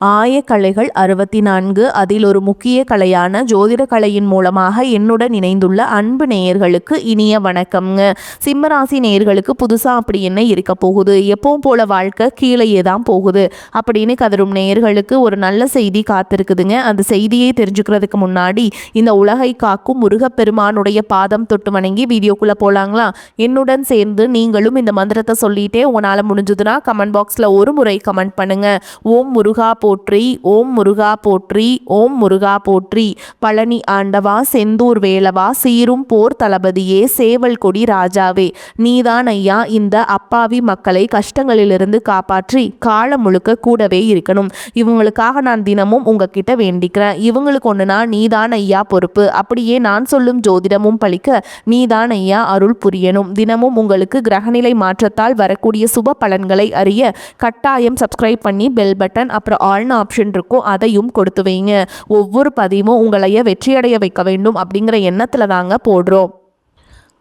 ஆயக்கலைகள் 64 அதில் ஒரு முக்கிய கலையான ஜோதிட கலையின் மூலமாக என்னுடன் இணைந்துள்ள அன்பு நேயர்களுக்கு இனிய வணக்கம்ங்க. சிம்மராசி நேயர்களுக்கு புதுசா அப்படி என்ன இருக்க போகுது, எப்பவும் போல வாழ்க்கை கீழேயே தான் போகுது அப்படின்னு கதரும் நேயர்களுக்கு ஒரு நல்ல செய்தி காத்திருக்குதுங்க. அந்த செய்தியை தெரிஞ்சுக்கிறதுக்கு முன்னாடி இந்த உலகை காக்கும் முருகப்பெருமானுடைய பாதம் தொட்டு வணங்கி வீடியோக்குள்ள போலாங்களா? என்னுடன் சேர்ந்து நீங்களும் இந்த மந்திரத்தை சொல்லிட்டே உங்களால முடிஞ்சதுன்னா கமெண்ட் பாக்ஸ்ல ஒரு முறை கமெண்ட் பண்ணுங்க. ஓம் முருகா போற்றி, ஓம் முருகா போற்றி, ஓம் முருகா போற்றி. பழனி ஆண்டவா, செந்தூர் வேலவா, சீரும் போர் தளபதியே, சேவல் கொடி ராஜாவே, நீதான் ஐயா இந்த அப்பாவி மக்களை கஷ்டங்களிலிருந்து காப்பாற்றி காலம் முழுக்க கூடவே இருக்கணும். இவங்களுக்காக நான் தினமும் உங்ககிட்ட வேண்டிக்கிறேன். இவங்களுக்கு ஒண்ணுனா நீதான் ஐயா பொறுப்பு. அப்படியே நான் சொல்லும் ஜோதிடமும் பழிக்க நீதான் ஐயா அருள் புரியணும். தினமும் உங்களுக்கு கிரகநிலை மாற்றத்தால் வரக்கூடிய சுப பலன்களை அறிய கட்டாயம் சப்ஸ்கிரைப் பண்ணி பெல் பட்டன் அப்புறம் ஆல்னு ஆப்ஷன் இருக்கும், அதையும் கொடுத்து வைங்க. ஒவ்வொரு பதிவும் உங்களைய வெற்றியடைய வைக்க வேண்டும் அப்படிங்கிற எண்ணத்துல தாங்க போடுறோம்.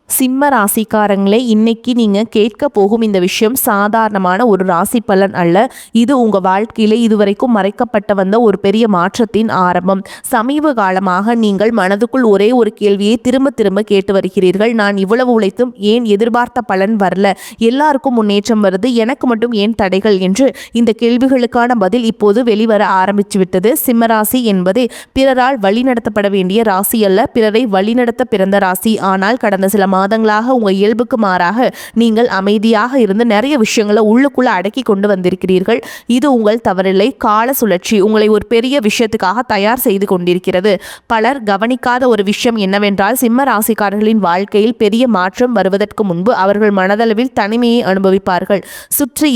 சிம்ம ராசிக்காரங்களே, இன்னைக்கு நீங்கள் கேட்க போகும் இந்த விஷயம் சாதாரணமான ஒரு ராசி பலன் அல்ல. இது உங்கள் வாழ்க்கையில் இதுவரைக்கும் மறைக்கப்பட்ட வந்த ஒரு பெரிய மாற்றத்தின் ஆரம்பம். சமீப காலமாக நீங்கள் மனதுக்குள் ஒரே ஒரு கேள்வியை திரும்ப திரும்ப கேட்டு வருகிறீர்கள். நான் இவ்வளவு உழைத்தும் ஏன் எதிர்பார்த்த பலன் வரல, எல்லாருக்கும் முன்னேற்றம் வருது, எனக்கு மட்டும் ஏன் தடைகள் என்று இந்த கேள்விகளுக்கான பதில் இப்போது வெளிவர ஆரம்பித்து விட்டது. சிம்மராசி என்பதே பிறரால் வழிநடத்தப்பட வேண்டிய ராசி அல்ல, பிறரை வழிநடத்த பிறந்த ராசி. ஆனால் கடந்த சில மாதங்களாக உங்க இயல்புக்கு மாறாக நீங்கள் அமைதியாக இருந்து நிறைய விஷயங்களை உள்ளுக்குள்ள அடக்கி கொண்டு வந்திருக்கிறீர்கள். இது உங்கள் தவறில்லை. கால சுழற்சி உங்களை ஒரு பெரிய விஷயத்துக்காக தயார் செய்து கொண்டிருக்கிறது. பலர் கவனிக்காத ஒரு விஷயம் என்னவென்றால், சிம்ம ராசிக்காரர்களின் வாழ்க்கையில் பெரிய மாற்றம் வருவதற்கு முன்பு அவர்கள் மனதளவில் தனிமையை அனுபவிப்பார்கள். சுற்றி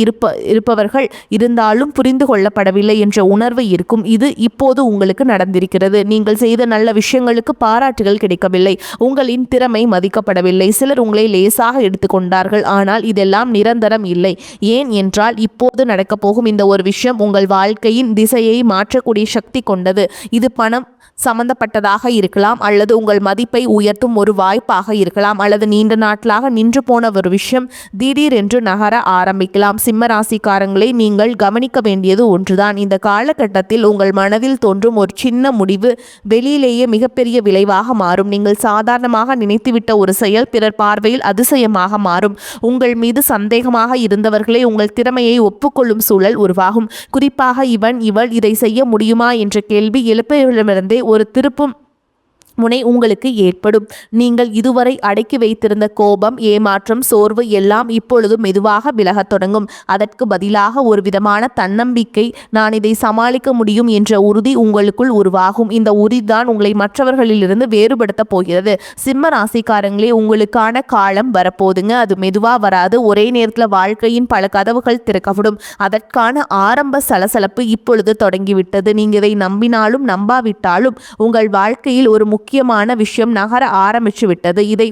இருப்பவர்கள் இருந்தாலும் புரிந்து கொள்ளப்படவில்லை என்ற உணர்வு இருக்கும். இது இப்போது உங்களுக்கு நடந்திருக்கிறது. நீங்கள் செய்த நல்ல விஷயங்களுக்கு பாராட்டுகள் கிடைக்கவில்லை, உங்களின் திறமை மதிக்கப்படவில்லை, சிலர் உங்களை லேசாக எடுத்துக்கொண்டார்கள். ஆனால் இதெல்லாம் நிரந்தரம் இல்லை. ஏன் என்றால் இப்போது நடக்கப் போகும் இந்த ஒரு விஷயம் உங்கள் வாழ்க்கையின் திசையை மாற்றக்கூடிய சக்தி கொண்டது. இது பணம் சம்பந்தப்பட்டதாக இருக்கலாம், அல்லது உங்கள் மதிப்பை உயர்த்தும் ஒரு வாய்ப்பாக இருக்கலாம், அல்லது நீண்ட நாட்களாக நின்று போன ஒரு விஷயம் திடீரென்று நகர ஆரம்பிக்கலாம். சிம்ம ராசிக்காரங்களை, நீங்கள் கவனிக்க வேண்டியது ஒன்றுதான். இந்த காலகட்டத்தில் உங்கள் மனதில் தோன்றும் ஒரு சின்ன முடிவு வெளியிலேயே மிகப்பெரிய விளைவாக மாறும். நீங்கள் சாதாரணமாக நினைத்துவிட்ட ஒரு செயல் பிறர் பார்வையில் அதிசயமாக மாறும். உங்கள் மீது சந்தேகமாக இருந்தவர்களே உங்கள் திறமையை ஒப்புக்கொள்ளும் சூழல் உருவாகும். குறிப்பாக இவள் இதை செய்ய முடியுமா என்ற கேள்வி எழுப்பிடமிருந்தே ஒரு திருப்பும் முனை உங்களுக்கு ஏற்படும். நீங்கள் இதுவரை அடக்கி வைத்திருந்த கோபம், ஏமாற்றம், சோர்வு எல்லாம் இப்பொழுது மெதுவாக விலகத் தொடங்கும். அதற்கு பதிலாக ஒரு விதமான தன்னம்பிக்கை, நான் இதை சமாளிக்க முடியும் என்ற உறுதி உங்களுக்குள் உருவாகும். இந்த உறுதிதான் உங்களை மற்றவர்களிலிருந்து வேறுபடுத்த போகிறது. சிம்ம ராசிக்காரங்களே, உங்களுக்கான காலம் வரப்போதுங்க. அது மெதுவா வராது. ஒரே நேரத்தில் வாழ்க்கையின் பல கதவுகள் திறக்கப்படும். அதற்கான ஆரம்ப சலசலப்பு இப்பொழுது தொடங்கிவிட்டது. நீங்க இதை நம்பினாலும் நம்பாவிட்டாலும் உங்கள் வாழ்க்கையில் ஒரு முக்கியமான விஷயம் நகர ஆரம்பிச்சு விட்டது. இதை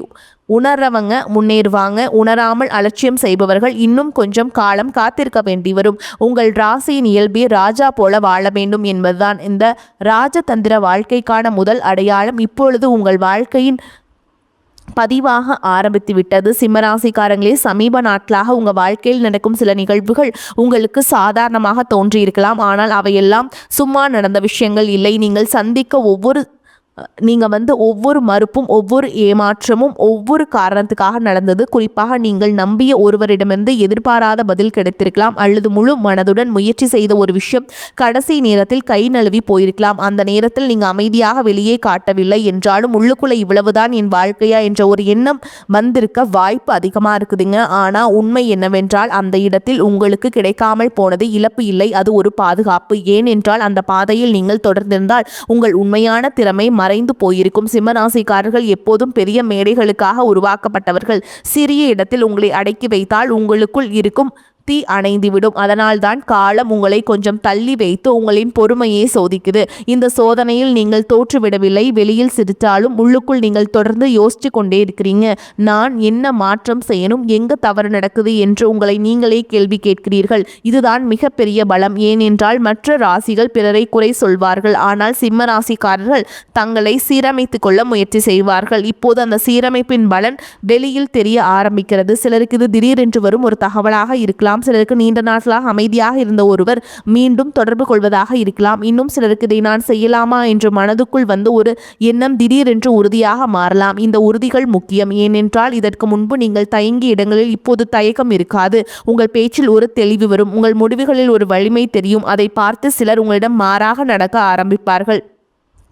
உணர்றவங்க முன்னேறுவாங்க. உணராமல் அலட்சியம் செய்பவர்கள் இன்னும் கொஞ்சம் காலம் காத்திருக்க வேண்டி வரும். உங்கள் ராசியின் இயல்பே ராஜா போல வாழ வேண்டும் என்பதுதான் இந்த ராஜதந்திர வாழ்க்கைக்கான முதல் அடையாளம் இப்பொழுது உங்கள் வாழ்க்கையின் பதிவாக ஆரம்பித்து விட்டது. சிம்மராசிக்காரங்களே, சமீப நாட்களாக உங்கள் வாழ்க்கையில் நடக்கும் சில நிகழ்வுகள் உங்களுக்கு சாதாரணமாக தோன்றியிருக்கலாம். ஆனால் அவையெல்லாம் சும்மா நடந்த விஷயங்கள் இல்லை. நீங்கள் சந்திக்க ஒவ்வொரு மறுப்பும், ஒவ்வொரு ஏமாற்றமும் ஒவ்வொரு காரணத்துக்காக நடந்தது. குறிப்பாக நீங்கள் நம்பிய ஒருவரிடமிருந்து எதிர்பாராத பதில் கிடைத்திருக்கலாம், அல்லது முழு மனதுடன் முயற்சி செய்த ஒரு விஷயம் கடைசி நேரத்தில் கை நழுவி போயிருக்கலாம். அந்த நேரத்தில் நீங்கள் அமைதியாக வெளியே காட்டவில்லை என்றாலும் உள்ளுக்குள்ள இவ்வளவுதான் என் வாழ்க்கையா என்ற ஒரு எண்ணம் வந்திருக்க வாய்ப்பு அதிகமாக இருக்குதுங்க. ஆனால் உண்மை என்னவென்றால், அந்த இடத்தில் உங்களுக்கு கிடைக்காமல் போனது இழப்பு இல்லை, அது ஒரு பாதுகாப்பு. ஏனென்றால் அந்த பாதையில் நீங்கள் தொடர்ந்திருந்தால் உங்கள் உண்மையான திறமை மறைந்து போயிருக்கும். சிம்மராசிக்காரர்கள் எப்போதும் பெரிய மேடைகளுக்காக உருவாக்கப்பட்டவர்கள். சிறிய இடத்தில் உங்களை அடக்கி வைத்தால் உங்களுக்குள் இருக்கும் தீ அணைந்துவிடும். அதனால்தான் காலம் உங்களை கொஞ்சம் தள்ளி வைத்து உங்களின் பொறுமையை சோதிக்குது. இந்த சோதனையில் நீங்கள் தோற்றுவிடவில்லை. வெளியில் சிரித்தாலும் உள்ளுக்குள் நீங்கள் தொடர்ந்து யோசிச்சு கொண்டே இருக்கிறீங்க. நான் என்ன மாற்றம் செய்யணும், எங்க தவறு நடக்குது என்று உங்களை நீங்களே கேள்வி கேட்கிறீர்கள். இதுதான் மிகப்பெரிய பலம். ஏனென்றால் மற்ற ராசிகள் பிறரை குறை சொல்வார்கள், ஆனால் சிம்ம ராசிக்காரர்கள் தங்களை சீரமைத்து கொள்ள முயற்சி செய்வார்கள். இப்போது அந்த சீரமைப்பின் பலன் வெளியில் தெரிய ஆரம்பிக்கிறது. சிலருக்கு இது திடீரென்று வரும் ஒரு தகவலாக இருக்கலாம், இருக்கலாம். சிலருக்கு நீண்ட நாட்களாக அமைதியாக இருந்த ஒருவர் மீண்டும் தொடர்பு கொள்வதாக இருக்கலாம். இன்னும் சிலருக்கு இதை நான் செய்யலாமா என்று மனதுக்குள் வந்து ஒரு எண்ணம் திடீரென்று உறுதியாக மாறலாம். இந்த உறுதிகள் முக்கியம். ஏனென்றால் இதற்கு முன்பு நீங்கள் தயங்கிய இடங்களில் இப்போது தயக்கம் இருக்காது. உங்கள் பேச்சில் ஒரு தெளிவு வரும். உங்கள் முடிவுகளில் ஒரு வலிமை தெரியும். அதை பார்த்து சிலர் உங்களிடம் மாறாக நடக்க ஆரம்பிப்பார்கள்.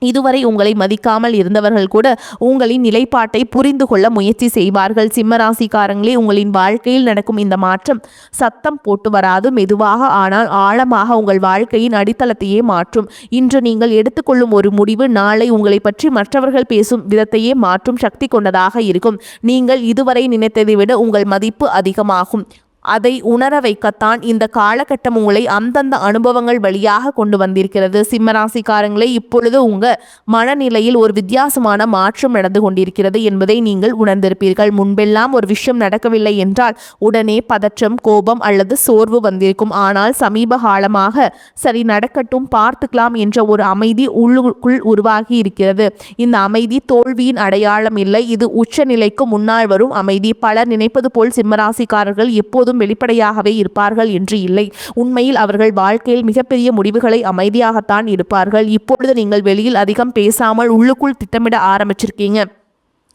இதுவரை உங்களை மதிக்காமல் இருந்தவர்கள் கூட உங்களின் நிலைப்பாட்டை புரிந்து கொள்ள முயற்சி செய்வார்கள். சிம்மராசிக்காரங்களே, உங்களின் வாழ்க்கையில் நடக்கும் இந்த மாற்றம் சத்தம் போட்டு வராது, மெதுவாக ஆனால் ஆழமாக உங்கள் வாழ்க்கையின் அடித்தளத்தையே மாற்றும். இன்று நீங்கள் எடுத்துக்கொள்ளும் ஒரு முடிவு நாளை உங்களை பற்றி மற்றவர்கள் பேசும் விதத்தையே மாற்றும் சக்தி கொண்டதாக இருக்கும். நீங்கள் இதுவரை நினைத்ததை விட உங்கள் மதிப்பு அதிகமாகும். அதை உணர வைக்கத்தான் இந்த காலகட்டம் உங்களை அந்தந்த அனுபவங்கள் வழியாக கொண்டு வந்திருக்கிறது. சிம்மராசிக்காரங்களே, இப்பொழுது உங்க மனநிலையில் ஒரு வித்தியாசமான மாற்றம் நடந்து கொண்டிருக்கிறது என்பதை நீங்கள் உணர்ந்திருப்பீர்கள். முன்பெல்லாம் ஒரு விஷயம் நடக்கவில்லை என்றால் உடனே பதற்றம், கோபம் அல்லது சோர்வு வந்திருக்கும். ஆனால் சமீப காலமாக சரி நடக்கட்டும், பார்த்துக்கலாம் என்ற ஒரு அமைதி உள்ளுக்குள் உருவாகி இருக்கிறது. இந்த அமைதி தோல்வியின் அடையாளம் இல்லை, இது உச்சநிலைக்கு முன்னால் வரும் அமைதி. பலர் நினைப்பது போல் சிம்மராசிக்காரர்கள் எப்போதும் வெளிப்படையாகவே இருப்பார்கள் என்று இல்லை. உண்மையில் அவர்கள் வாழ்க்கையில் மிகப்பெரிய முடிவுகளை அமைதியாகத்தான் இருப்பார்கள். இப்பொழுது நீங்கள் வெளியில் அதிகம் பேசாமல் உள்ளுக்குள் திட்டமிட ஆரம்பிச்சிருக்கீங்க.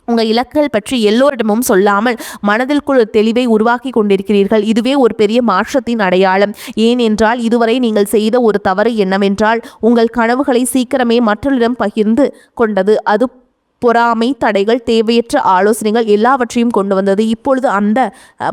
உங்கள் இலக்குகள் பற்றி எல்லோரிடமும் சொல்லாமல் மனதிற்குள் தெளிவை உருவாக்கி கொண்டிருக்கிறீர்கள். இதுவே ஒரு பெரிய மாற்றத்தின் அடையாளம். ஏனென்றால் இதுவரை நீங்கள் செய்த ஒரு தவறு என்னவென்றால் உங்கள் கனவுகளை சீக்கிரமே மற்றவரிடம் பகிர்ந்து கொண்டது. அது பொறாமை, தடைகள், தேவையற்ற ஆலோசனைகள் எல்லாவற்றையும் கொண்டு வந்தது. இப்பொழுது அந்த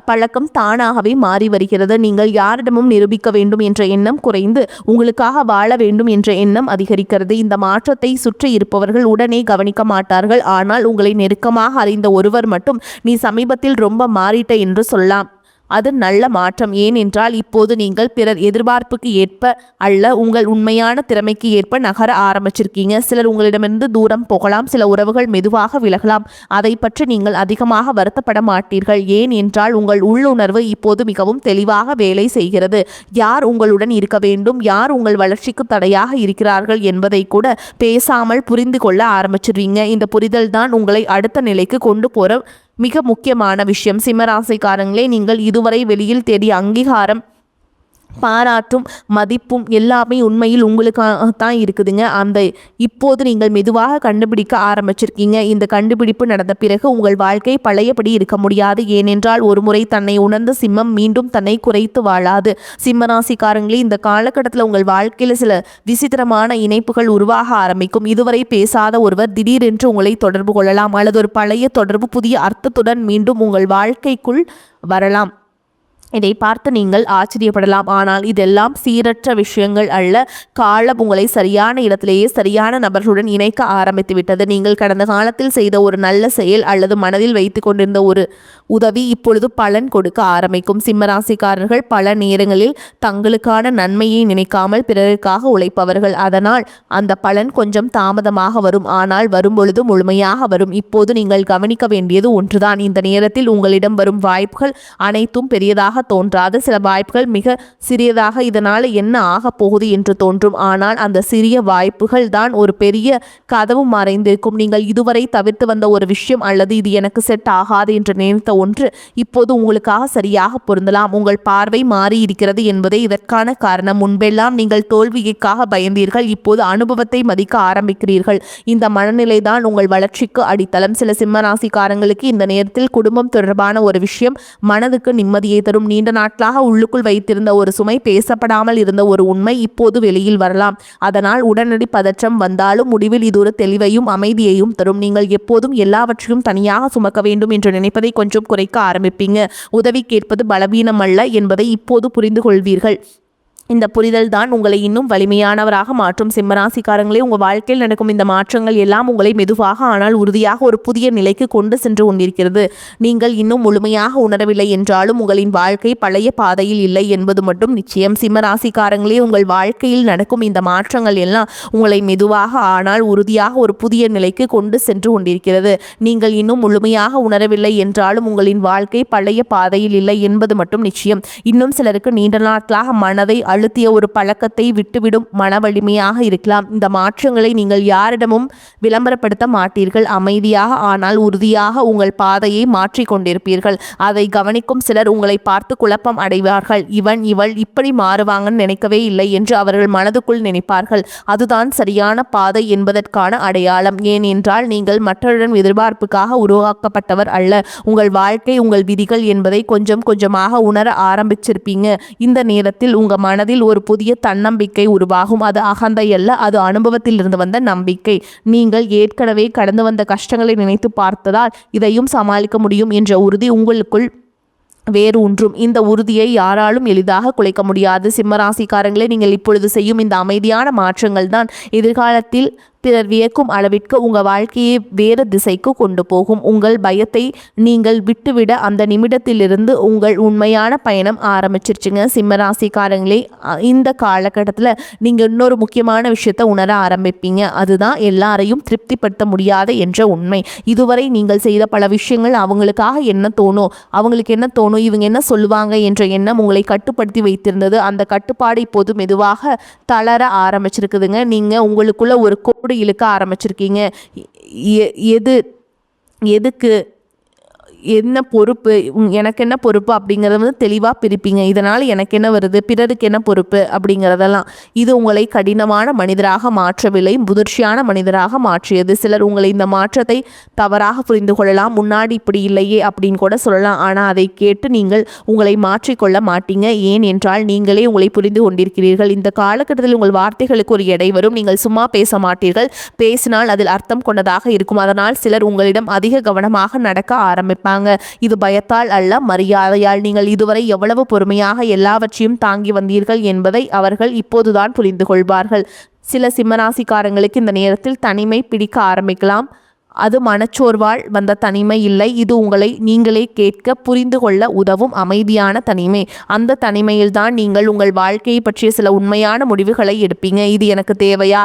பழக்கம் தானாகவே மாறி வருகிறது. நீங்கள் யாரிடமும் நிரூபிக்க வேண்டும் என்ற எண்ணம் குறைந்து உங்களுக்காக வாழ வேண்டும் என்ற எண்ணம் அதிகரிக்கிறது. இந்த மாற்றத்தை சுற்றி இருப்பவர்கள் உடனே கவனிக்க மாட்டார்கள். ஆனால் உங்களை நெருக்கமாக அறிந்த ஒருவர் மட்டும் நீ சமீபத்தில் ரொம்ப மாறிட்ட என்று சொல்லலாம். அது நல்ல மாற்றம். ஏனென்றால் இப்போது நீங்கள் பிறர் எதிர்பார்ப்புக்கு ஏற்ப அல்ல, உங்கள் உண்மையான திறமைக்கு ஏற்ப நகர ஆரம்பிச்சிருக்கீங்க. சிலர் உங்களிடமிருந்து தூரம் போகலாம், சில உறவுகள் மெதுவாக விலகலாம். அதை பற்றி நீங்கள் அதிகமாக வருத்தப்பட மாட்டீர்கள். ஏன் என்றால் உங்கள் உள்ளுணர்வு இப்போது மிகவும் தெளிவாக வேலை செய்கிறது. யார் உங்களுடன் இருக்க வேண்டும், யார் உங்கள் வளர்ச்சிக்கு தடையாக இருக்கிறார்கள் என்பதை கூட பேசாமல் புரிந்து கொள்ள ஆரம்பிச்சிருவீங்க. இந்த புரிதல் தான் உங்களை அடுத்த நிலைக்கு கொண்டு போற மிக முக்கியமான விஷயம். சிம்மராசிக்காரங்களே, நீங்கள் இதுவரை வெளியில் தேடிய அங்கீகாரம், பாராட்டும், மதிப்பும் எல்லாமே உண்மையில் உங்களுக்காகத்தான் இருக்குதுங்க. அந்த இப்போது நீங்கள் மெதுவாக கண்டுபிடிக்க ஆரம்பிச்சிருக்கீங்க. இந்த கண்டுபிடிப்பு நடந்த பிறகு உங்கள் வாழ்க்கை பழையபடி இருக்க முடியாது. ஏனென்றால் ஒரு முறை தன்னை உணர்ந்த சிம்மம் மீண்டும் தன்னை குறைத்து வாழாது. சிம்மராசிக்காரங்களே, இந்த காலகட்டத்தில் உங்கள் வாழ்க்கையில் சில விசித்திரமான இணைப்புகள் உருவாக ஆரம்பிக்கும். இதுவரை பேசாத ஒருவர் திடீரென்று உங்களை தொடர்பு கொள்ளலாம், அல்லது ஒரு பழைய தொடர்பு புதிய அர்த்தத்துடன் மீண்டும் உங்கள் வாழ்க்கைக்குள் வரலாம். இதை பார்த்து நீங்கள் ஆச்சரியப்படலாம். ஆனால் இதெல்லாம் சீரற்ற விஷயங்கள் அல்ல. காலம் உங்களை சரியான இடத்திலேயே சரியான நபர்களுடன் இணைக்க ஆரம்பித்து விட்டது. நீங்கள் கடந்த காலத்தில் செய்த ஒரு நல்ல செயல் அல்லது மனதில் வைத்து கொண்டிருந்த ஒரு உதவி இப்பொழுது பலன் கொடுக்க ஆரம்பிக்கும். சிம்மராசிக்காரர்கள் பல நேரங்களில் தங்களுக்கான நன்மையை நினைக்காமல் பிறருக்காக உழைப்பவர்கள். அதனால் அந்த பலன் கொஞ்சம் தாமதமாக வரும், ஆனால் வரும்பொழுது முழுமையாக வரும். இப்போது நீங்கள் கவனிக்க வேண்டியது ஒன்றுதான். இந்த நேரத்தில் உங்களிடம் வரும் வாய்ப்புகள் அனைத்தும் பெரியதாக தோன்றாது. சில வாய்ப்புகள் மிக சிறியதாக இதனால் என்ன ஆக போகுது என்று தோன்றும். ஆனால் அந்த சிறிய வாய்ப்புகள் தான் ஒரு பெரிய கதவு மறைந்திருக்கும். நீங்கள் இதுவரை தவிர்த்து வந்த ஒரு விஷயம் அல்லது இது எனக்கு செட் ஆகாது என்று நினைத்த ஒன்று இப்போது உங்களுக்காக சரியாக பொருந்தலாம். உங்கள் பார்வை மாறி இருக்கிறது என்பதே இதற்கான காரணம். முன்பெல்லாம் நீங்கள் தோல்விக்காக பயந்தீர்கள், இப்போது அனுபவத்தை மதிக்க ஆரம்பிக்கிறீர்கள். இந்த மனநிலை தான் உங்கள் வளர்ச்சிக்கு அடித்தளம். சில சிம்மராசிக்காரங்களுக்கு இந்த நேரத்தில் குடும்பம் தொடர்பான ஒரு விஷயம் மனதுக்கு நிம்மதியை தரும். நீண்ட நாட்களாக உள்ளுக்குள் வைத்திருந்த ஒரு சுமை, பேசப்படாமல் இருந்த ஒரு உண்மை இப்போது வெளியில் வரலாம். அதனால் உடனடி பதற்றம் வந்தாலும் முடிவில் இது ஒரு தெளிவையும் அமைதியையும் தரும். நீங்கள் எப்போதும் எல்லாவற்றையும் தனியாக சுமக்க வேண்டும் என்று நினைப்பதை கொஞ்சம் குறைக்க ஆரம்பிப்பீங்க. உதவி கேட்பது பலவீனம் அல்ல என்பதை இப்போது புரிந்து கொள்வீர்கள். இந்த புரிதல் தான் உங்களை இன்னும் வலிமையானவராக மாற்றும். சிம்மராசிக்காரங்களே, உங்கள் வாழ்க்கையில் நடக்கும் இந்த மாற்றங்கள் எல்லாம் உங்களை மெதுவாக ஆனால் உறுதியாக ஒரு புதிய நிலைக்கு கொண்டு சென்று கொண்டிருக்கிறது. நீங்கள் இன்னும் முழுமையாக உணரவில்லை என்றாலும் உங்களின் வாழ்க்கை பழைய பாதையில் இல்லை என்பது மட்டும் நிச்சயம். சிம்மராசிக்காரங்களே, உங்கள் வாழ்க்கையில் நடக்கும் இந்த மாற்றங்கள் எல்லாம் உங்களை மெதுவாக ஆனால் உறுதியாக ஒரு புதிய நிலைக்கு கொண்டு சென்று கொண்டிருக்கிறது. நீங்கள் இன்னும் முழுமையாக உணரவில்லை என்றாலும் உங்களின் வாழ்க்கை பழைய பாதையில் இல்லை என்பது மட்டும் நிச்சயம். இன்னும் சிலருக்கு நீண்ட நாட்களாக மனதை அழுத்திய ஒரு பழக்கத்தை விட்டுவிடும் மன வலிமையாக இருக்கலாம். இந்த மாற்றங்களை நீங்கள் யாரிடமும் விளம்பரப்படுத்த மாட்டீர்கள். அமைதியாக ஆனால் உறுதியாக உங்கள் பாதையை மாற்றிக்கொண்டிருப்பீர்கள். அதை கவனிக்கும் சிலர் உங்களை பார்த்து குழப்பம் அடைவார்கள். இவள் இப்படி மாறுவாங்கன்னு நினைக்கவே இல்லை என்று அவர்கள் மனதுக்குள் நினைப்பார்கள். அதுதான் சரியான பாதை என்பதற்கான அடையாளம். ஏனென்றால் நீங்கள் மற்றவரின் எதிர்பார்ப்புக்காக உருவாக்கப்பட்டவர் அல்ல. உங்கள் வாழ்க்கை உங்கள் விதிகள் என்பதை கொஞ்சம் கொஞ்சமாக உணர ஆரம்பிச்சிருப்பீங்க. இந்த நேரத்தில் உங்க மனதில் ஒரு புதிய தன்னம்பிக்கை உருவாகும். அது அகந்தை அல்ல, அது அனுபவத்திலிருந்து வந்த நம்பிக்கை. நீங்கள் ஏற்கனவே கடந்து வந்த கஷ்டங்களை நினைத்து பார்த்ததால் இதையும் சமாளிக்க முடியும் என்ற உறுதி உங்களுக்குள் வேறு ஒன்றும். இந்த உறுதியை யாராலும் எளிதாக குலைக்க முடியாது. சிம்மராசிக்காரங்களே, நீங்கள் இப்பொழுது செய்யும் இந்த அமைதியான மாற்றங்கள் தான் எதிர்காலத்தில் பிறர் வியக்கும் அளவிற்கு உங்கள் வாழ்க்கையை வேறு திசைக்கு கொண்டு போகும். உங்கள் பயத்தை நீங்கள் விட்டுவிட அந்த நிமிடத்திலிருந்து உங்கள் உண்மையான பயணம் ஆரம்பிச்சிருச்சுங்க. சிம்மராசிக்காரங்களே, இந்த காலகட்டத்தில் நீங்கள் இன்னொரு முக்கியமான விஷயத்தை உணர ஆரம்பிப்பீங்க. அதுதான் எல்லாரையும் திருப்திப்படுத்த முடியாத என்ற உண்மை. இதுவரை நீங்கள் செய்த பல விஷயங்கள் அவங்களுக்காக அவங்களுக்கு என்ன தோணும், இவங்க என்ன சொல்லுவாங்க என்ற எண்ணம் உங்களை கட்டுப்படுத்தி வைத்திருந்தது. அந்த கட்டுப்பாடு இப்போது மெதுவாக தளர ஆரம்பிச்சிருக்குதுங்க. நீங்கள் உங்களுக்குள்ள ஒரு கோடு இழுக்க ஆரம்பிச்சிருக்கீங்க. எதுக்கு என்ன பொறுப்பு, எனக்கு என்ன பொறுப்பு அப்படிங்கிறத தெளிவாக பிரிப்பீங்க. இதனால் எனக்கு என்ன வருது, பிறருக்கு என்ன பொறுப்பு அப்படிங்கிறதெல்லாம். இது உங்களை கடினமான மனிதராக மாற்றவில்லை, முதிர்ச்சியான மனிதராக மாற்றியது. சிலர் உங்களை இந்த மாற்றத்தை தவறாக புரிந்து கொள்ளலாம். முன்னாடி இப்படி இல்லையே அப்படின்னு கூட சொல்லலாம். ஆனால் அதை கேட்டு நீங்கள் உங்களை மாற்றிக்கொள்ள மாட்டீங்க. ஏன் என்றால் நீங்களே உங்களை புரிந்து கொண்டிருக்கிறீர்கள். இந்த காலகட்டத்தில் உங்கள் வார்த்தைகளுக்கு ஒரு எடை வரும். நீங்கள் சும்மா பேச மாட்டீர்கள். பேசினால் அதில் அர்த்தம் கொண்டதாக இருக்கும். அதனால் சிலர் உங்களிடம் அதிக கவனமாக நடக்க ஆரம்பிப்பாங்க. இது பயத்தால் அல்ல, மரியாதையால். நீங்கள் இதுவரை எவ்வளவு பொறுமையாக எல்லாவற்றையும் தாங்கி வந்தீர்கள் என்பதை அவர்கள் இப்போதுதான் புரிந்து கொள்வார்கள். சில சிம்மராசிக்காரங்களுக்கு இந்த நேரத்தில் தனிமை பிடிக்க ஆரம்பிக்கலாம். அது மனச்சோர்வால் வந்த தனிமை இல்லை. இது உங்களை நீங்களே கேட்க புரிந்து கொள்ள உதவும் அமைதியான தனிமை. அந்த தனிமையில்தான் நீங்கள் உங்கள் வாழ்க்கையை பற்றிய சில உண்மையான முடிவுகளை எடுப்பீங்க. இது எனக்கு தேவையா,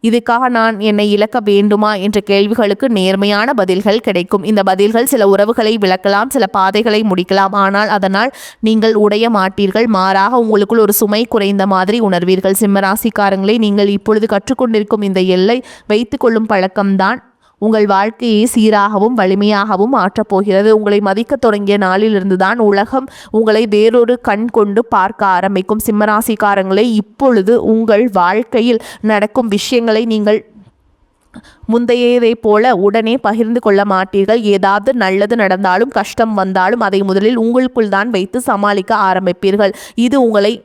இதுக்காக நான் என்னை இழக்க வேண்டுமா என்ற கேள்விகளுக்கு நேர்மையான பதில்கள் கிடைக்கும். இந்த பதில்கள் சில உறவுகளை விளக்கலாம், சில பாதைகளை முடிக்கலாம். ஆனால் அதனால் நீங்கள் உடைய மாட்டீர்கள். மாறாக உங்களுக்குள் ஒரு சுமை குறைந்த மாதிரி உணர்வீர்கள். சிம்மராசிக்காரங்களே, நீங்கள் இப்பொழுது கற்றுக்கொண்டிருக்கும் இந்த எல்லை வைத்து கொள்ளும் பழக்கம்தான் உங்கள் வாழ்க்கையை சீராகவும் வலிமையாகவும் மாற்றப்போகிறது. உங்களை மதிக்க தொடங்கிய நாளிலிருந்து தான் உலகம் உங்களை வேறொரு கண் கொண்டு பார்க்க ஆரம்பிக்கும். சிம்மராசிக்காரங்களே, இப்பொழுது உங்கள் வாழ்க்கையில் நடக்கும் விஷயங்களை நீங்கள் முந்தையதை போல உடனே பகிர்ந்து கொள்ள மாட்டீர்கள். ஏதாவது நல்லது நடந்தாலும் கஷ்டம் வந்தாலும் அதை முதலில் உங்களுக்குள் தான் வைத்து சமாளிக்க ஆரம்பிப்பீர்கள். இது உங்களை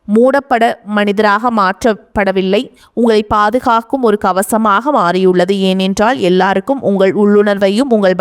மூடப்பட மனிதராக மாற்றப்படவில்லை, உங்களை பாதுகாக்கும் ஒரு கவசமாக மாறியுள்ளது. ஏனென்றால் எல்லாருக்கும் உங்கள் உள்ளுணர்வையும் உங்கள்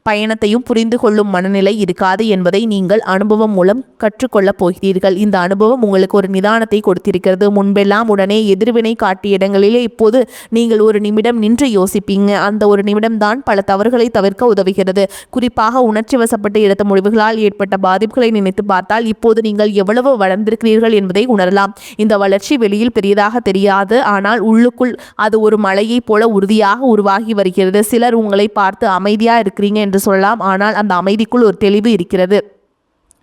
பயணத்தையும் புரிந்து கொள்ளும் மனநிலை இருக்காது என்பதை நீங்கள் அனுபவம் மூலம் கற்றுக்கொள்ளப் போகிறீர்கள். இந்த அனுபவம் உங்களுக்கு ஒரு நிதானத்தை கொடுத்திருக்கிறது. முன்பெல்லாம் உடனே எதிர்வினை காட்டிய இடங்களிலே இப்போது நீங்கள் ஒரு நிமிடம் நின்று யோசிப்பீங்க. அந்த ஒரு நிமிடம்தான் பல தவறுகளை தவிர்க்க உதவுகிறது. குறிப்பாக உணர்ச்சி வசப்பட்டு எடுத்த முடிவுகளால் ஏற்பட்ட பாதிப்புகளை நினைத்து பார்த்தால் இப்போது நீங்கள் எவ்வளவு வளர்ந்திருக்கிறீர்கள் என்பதை உணரலாம். இந்த வளர்ச்சி வெளியில் பெரியதாக தெரியாது, ஆனால் உள்ளுக்குள் அது ஒரு மலையை போல உறுதியாக உருவாகி வருகிறது. சிலர் உங்களை பார்த்து அமைதியா இருக்கிறீங்க என்று சொல்லலாம், ஆனால் அந்த அமைதிக்குள் ஒரு தெளிவு இருக்கிறது.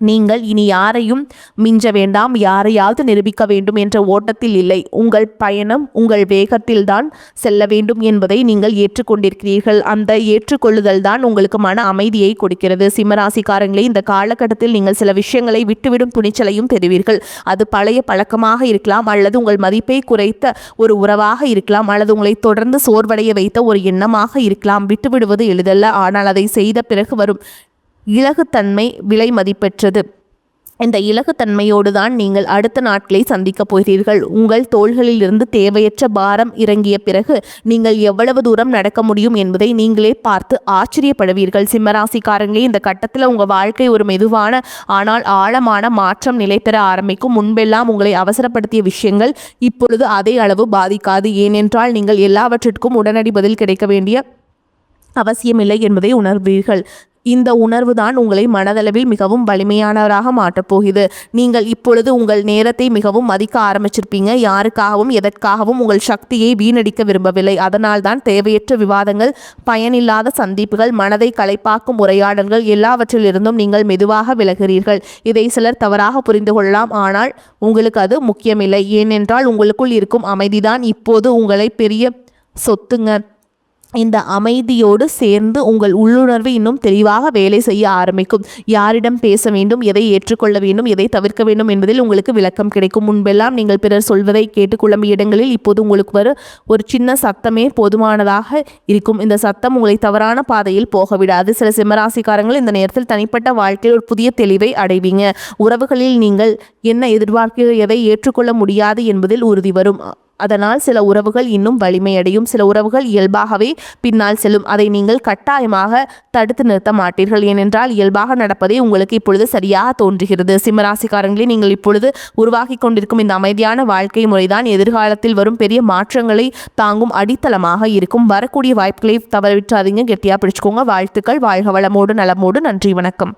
நீங்கள் இனி யாரையும் மிஞ்ச வேண்டாம், யாரையாவது நிரூபிக்க வேண்டும் என்ற ஓட்டத்தில் இல்லை. உங்கள் பயணம் உங்கள் வேகத்தில்தான் செல்ல வேண்டும் என்பதை நீங்கள் ஏற்றுக்கொண்டிருக்கிறீர்கள். அந்த ஏற்றுக்கொள்ளுதல் தான் உங்களுக்கு மன அமைதியை கொடுக்கிறது. சிம்மராசிக்காரங்களே, இந்த காலகட்டத்தில் நீங்கள் சில விஷயங்களை விட்டுவிடும் துணிச்சலையும் பெறுவீர்கள். அது பழைய பழக்கமாக இருக்கலாம், அல்லது உங்கள் மதிப்பை குறைத்த ஒரு உறவாக இருக்கலாம், அல்லது உங்களை தொடர்ந்து சோர்வடைய வைத்த ஒரு எண்ணமாக இருக்கலாம். விட்டுவிடுவது எளிதல்ல, ஆனால் அதை செய்த பிறகு வரும் இலகுத்தன்மை விலை மதிப்பெற்றது. இந்த இலகுத்தன்மையோடு தான் நீங்கள் அடுத்த நாட்களை சந்திக்கப் போகிறீர்கள். உங்கள் தோள்களிலிருந்து தேவையற்ற பாரம் இறங்கிய பிறகு நீங்கள் எவ்வளவு தூரம் நடக்க முடியும் என்பதை நீங்களே பார்த்து ஆச்சரியப்படுவீர்கள். சிம்மராசிக்காரங்களே, இந்த கட்டத்தில் உங்கள் வாழ்க்கை ஒரு மெதுவான ஆனால் ஆழமான மாற்றம் நிலை பெற ஆரம்பிக்கும். முன்பெல்லாம் உங்களை அவசரப்படுத்திய விஷயங்கள் இப்பொழுது அதே அளவு பாதிக்காது. ஏனென்றால் நீங்கள் எல்லாவற்றிற்கும் உடனடி பதில் கிடைக்க வேண்டிய அவசியமில்லை என்பதை உணர்வீர்கள். இந்த உணர்வு தான் உங்களை மனதளவில் மிகவும் வலிமையானவராக மாற்றப் போகிறது. நீங்கள் இப்பொழுது உங்கள் நேரத்தை மிகவும் மதிக்க ஆரம்பிச்சிருப்பீங்க. யாருக்காகவும் எதற்காகவும் உங்கள் சக்தியை வீணடிக்க விரும்பவில்லை. அதனால் தான் தேவையற்ற விவாதங்கள், பயனில்லாத சந்திப்புகள், மனதை களைப்பாக்கும் உரையாடல்கள் எல்லாவற்றிலிருந்தும் நீங்கள் மெதுவாக விலகிறீர்கள். இதை சிலர் தவறாக புரிந்து கொள்ளலாம். ஆனால் உங்களுக்கு அது முக்கியமில்லை. ஏனென்றால் உங்களுக்குள் இருக்கும் அமைதிதான் இப்போது உங்களை பெரிய சொத்துங்க. இந்த அமைதியோடு சேர்ந்து உங்கள் உள்ளுணர்வு இன்னும் தெளிவாக வேலை செய்ய ஆரம்பிக்கும். யாரிடம் பேச வேண்டும், எதை ஏற்றுக்கொள்ள வேண்டும், எதை தவிர்க்க வேண்டும் என்பதில் உங்களுக்கு விளக்கம் கிடைக்கும். முன்பெல்லாம் நீங்கள் பிறர் சொல்வதை கேட்டு குழம்பிய இடங்களில் இப்போது உங்களுக்கு ஒரு சின்ன சத்தமே போதுமானதாக இருக்கும். இந்த சத்தம் உங்களை தவறான பாதையில் போக விடாது. சில சிம்மராசிக்காரங்கள் இந்த நேரத்தில் தனிப்பட்ட வாழ்க்கையில் ஒரு புதிய தெளிவை அடைவீங்க. உறவுகளில் நீங்கள் என்ன எதிர்பார்க்க, எதை ஏற்றுக்கொள்ள முடியாது என்பதில் உறுதி வரும். அதனால் சில உறவுகள் இன்னும் வலிமையடையும். சில உறவுகள் இயல்பாகவே பின்னால் செல்லும். அதை நீங்கள் கட்டாயமாக தடுத்து நிறுத்த மாட்டீர்கள். ஏனென்றால் இயல்பாக நடப்பதே உங்களுக்கு இப்பொழுது சரியாக தோன்றுகிறது. சிம்மராசிக்காரங்களே, நீங்கள் இப்பொழுது உருவாக்கி கொண்டிருக்கும் இந்த அமைதியான வாழ்க்கை முறைதான் எதிர்காலத்தில் வரும் பெரிய மாற்றங்களை தாங்கும் அடித்தளமாக இருக்கும். வரக்கூடிய வாய்ப்புகளை தவறவிட்டாதீங்க. கெட்டியாக பிடிச்சுக்கோங்க. வாழ்த்துக்கள். வாழ்க வளமோடு நலமோடு. நன்றி, வணக்கம்.